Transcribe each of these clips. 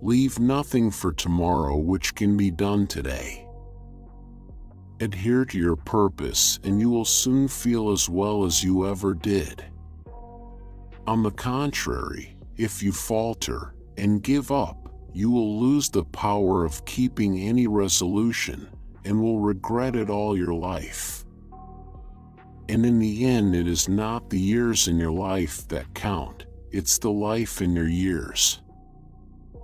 Leave nothing for tomorrow which can be done today. Adhere to your purpose and you will soon feel as well as you ever did. On the contrary, if you falter and give up, you will lose the power of keeping any resolution and will regret it all your life. And in the end, it is not the years in your life that count, it's the life in your years.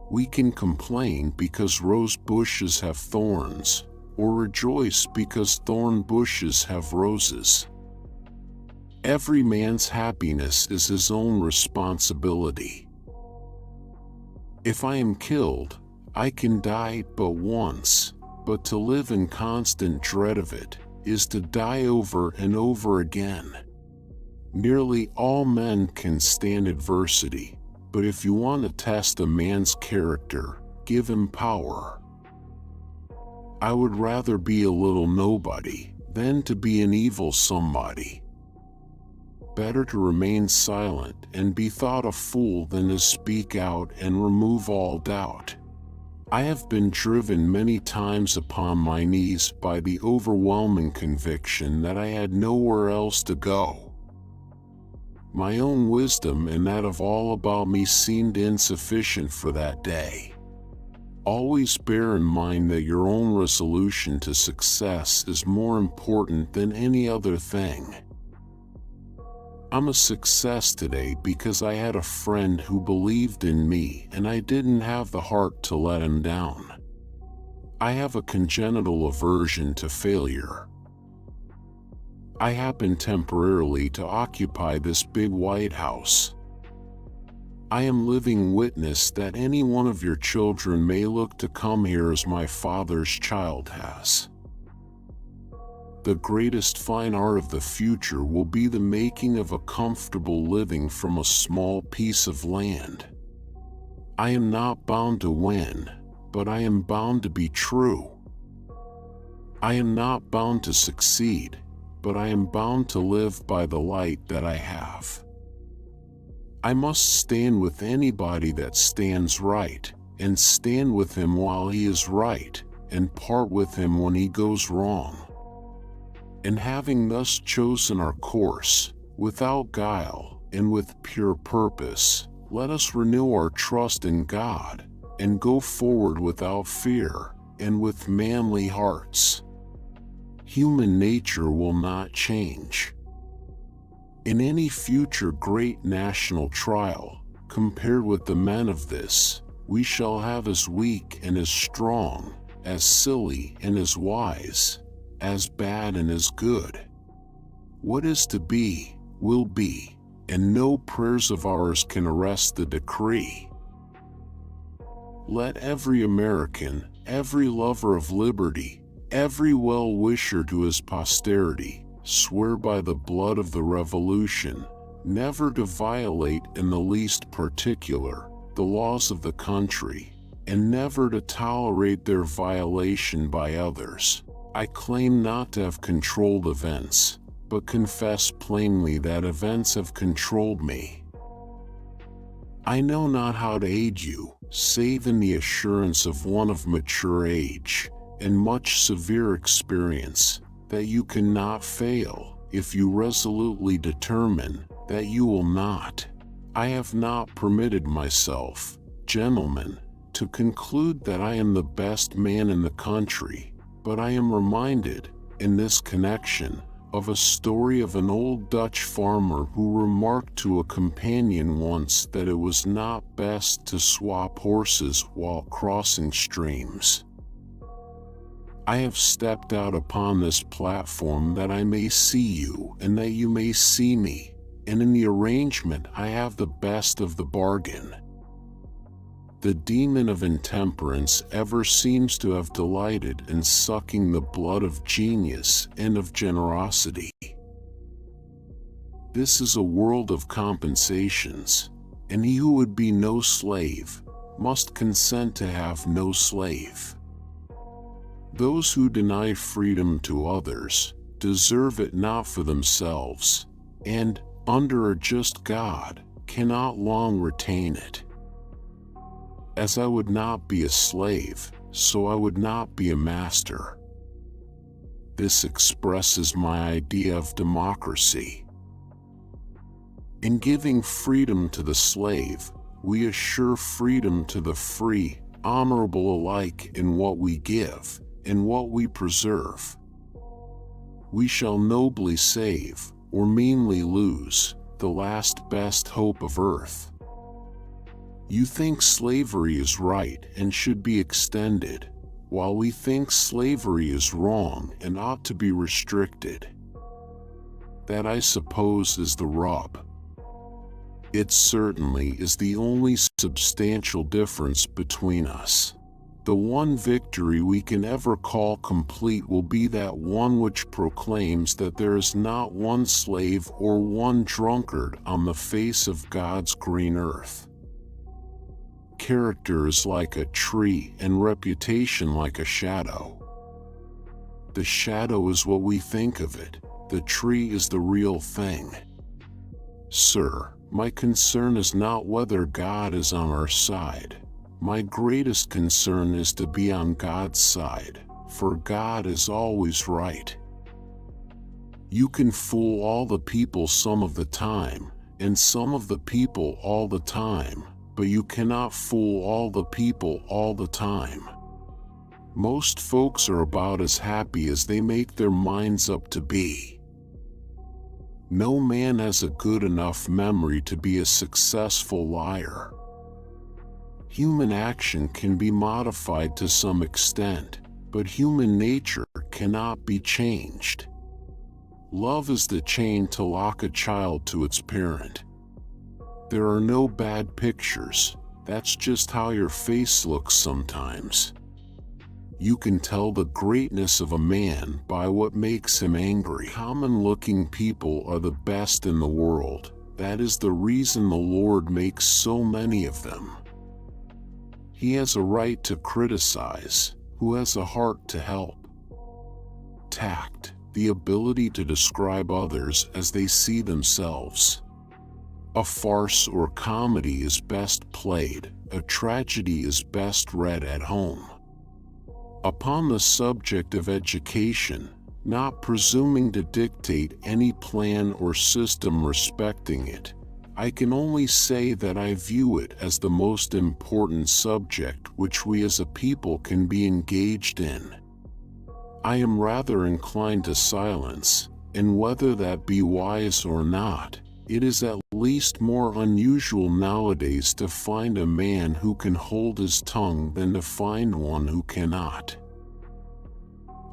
We can complain because rose bushes have thorns, or rejoice because thorn bushes have roses. Every man's happiness is his own responsibility. If I am killed, I can die but once, but to live in constant dread of it is to die over and over again. Nearly all men can stand adversity, but if you want to test a man's character, give him power. I would rather be a little nobody than to be an evil somebody. Better to remain silent and be thought a fool than to speak out and remove all doubt. I have been driven many times upon my knees by the overwhelming conviction that I had nowhere else to go. My own wisdom and that of all about me seemed insufficient for that day. Always bear in mind that your own resolution to success is more important than any other thing. I'm a success today because I had a friend who believed in me and I didn't have the heart to let him down. I have a congenital aversion to failure. I happen temporarily to occupy this big White House. I am living witness that any one of your children may look to come here as my father's child has. The greatest fine art of the future will be the making of a comfortable living from a small piece of land. I am not bound to win, but I am bound to be true. I am not bound to succeed, but I am bound to live by the light that I have. I must stand with anybody that stands right, and stand with him while he is right, and part with him when he goes wrong. And having thus chosen our course, without guile and with pure purpose, let us renew our trust in God, and go forward without fear, and with manly hearts. Human nature will not change. In any future great national trial, compared with the men of this, we shall have as weak and as strong, as silly and as wise, as bad and as good. What is to be, will be, and no prayers of ours can arrest the decree. Let every American, every lover of liberty, every well-wisher to his posterity, swear by the blood of the Revolution, never to violate in the least particular the laws of the country, and never to tolerate their violation by others. I claim not to have controlled events, but confess plainly that events have controlled me. I know not how to aid you, save in the assurance of one of mature age, and much severe experience, that you cannot fail, if you resolutely determine that you will not. I have not permitted myself, gentlemen, to conclude that I am the best man in the country, but I am reminded, in this connection, of a story of an old Dutch farmer who remarked to a companion once that it was not best to swap horses while crossing streams. I have stepped out upon this platform that I may see you and that you may see me, and in the arrangement I have the best of the bargain. The demon of intemperance ever seems to have delighted in sucking the blood of genius and of generosity. This is a world of compensations, and he who would be no slave must consent to have no slave. Those who deny freedom to others deserve it not for themselves, and, under a just God, cannot long retain it. As I would not be a slave, so I would not be a master. This expresses my idea of democracy. In giving freedom to the slave, we assure freedom to the free, honorable alike in what we give, in what we preserve. We shall nobly save, or meanly lose, the last best hope of earth. You think slavery is right and should be extended, while we think slavery is wrong and ought to be restricted. That, I suppose, is the rub. It certainly is the only substantial difference between us. The one victory we can ever call complete will be that one which proclaims that there is not one slave or one drunkard on the face of God's green earth. Character is like a tree and reputation like a shadow. The shadow is what we think of it, the tree is the real thing. Sir, my concern is not whether God is on our side. My greatest concern is to be on God's side, for God is always right. You can fool all the people some of the time, and some of the people all the time, but you cannot fool all the people all the time. Most folks are about as happy as they make their minds up to be. No man has a good enough memory to be a successful liar. Human action can be modified to some extent, but human nature cannot be changed. Love is the chain to lock a child to its parent. There are no bad pictures, that's just how your face looks sometimes. You can tell the greatness of a man by what makes him angry. Common-looking people are the best in the world. That is the reason the Lord makes so many of them. He has a right to criticize, who has a heart to help. Tact, the ability to describe others as they see themselves. A farce or comedy is best played, a tragedy is best read at home. Upon the subject of education, not presuming to dictate any plan or system respecting it, I can only say that I view it as the most important subject which we as a people can be engaged in. I am rather inclined to silence, and whether that be wise or not, it is at least more unusual nowadays to find a man who can hold his tongue than to find one who cannot.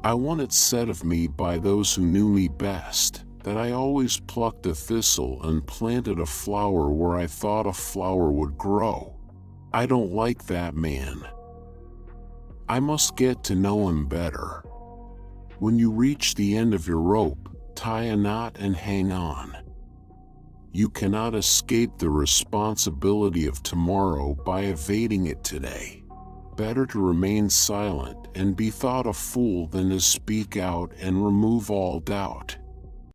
I want it said of me by those who knew me best, that I always plucked a thistle and planted a flower where I thought a flower would grow. I don't like that man. I must get to know him better. When you reach the end of your rope, tie a knot and hang on. You cannot escape the responsibility of tomorrow by evading it today. Better to remain silent and be thought a fool than to speak out and remove all doubt.